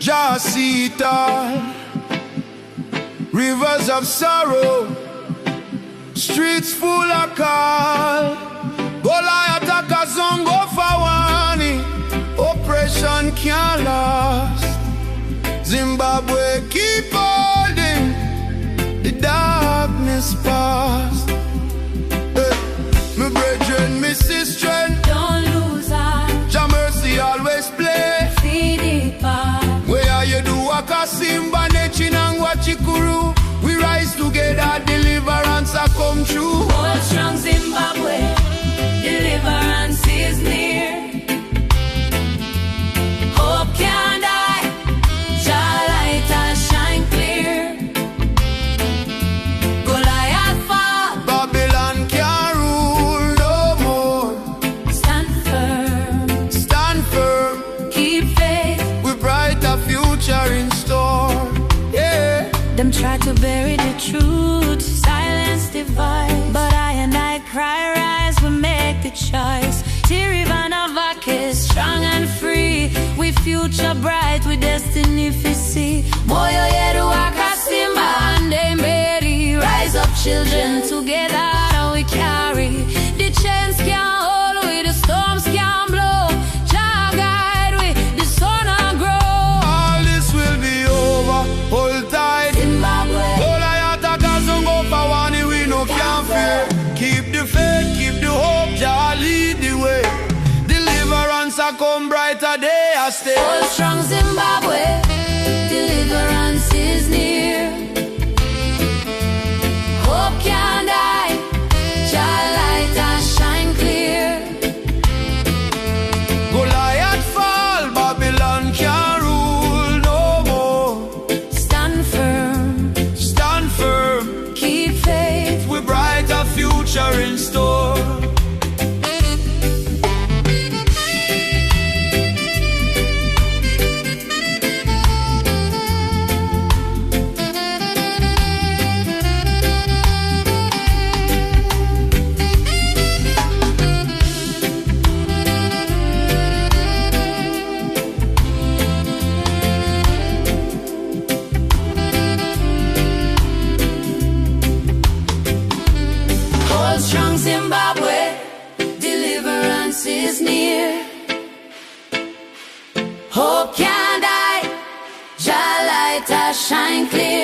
Jah see it all. Rivers of sorrow, streets full of call. Goliath attack a zongo for warning. Oppression can't last. Zimbabwe keep holding. The darkness past. My brethren, my sister, don't lose heart. Jah mercy always play. Feed it back. Where you do Akasimba, Nechinangwa, Chikuru. We rise together, deliverance a come true. Hold strong Zimbabwe, deliverance is near. Hope can't die, Jah light has shine clear. Goliath fall, Babylon can't rule no more. stand firm, Stand firm, keep faith. with brighter future in store. Yeah. Them try to bury the truth, silence the voice. But I cry, rise, we make the choice. Tirivana is strong and free. We future bright, we destiny fi see. Moyo yedu Akasimba and Mary. Rise up children, together we carry. The chains can't hold we, the storms can't blow. Jah guide we, the sun will grow. All this will be over, hold tight. Zimbabwe, Goliath attack don't go for one, we no can't fear. Keep the faith, keep the hope, Jah lead the way. Deliverance a come brighter day I stay. hold strong Zimbabwe, deliverance is near. Hope can't die, Jah light has shine clear. Goliath fall, Babylon can't rule no more. Stand firm, keep faith. with brighter future in store. Hold strong Zimbabwe, deliverance is near. Hope can't die, Jah light has shine clear.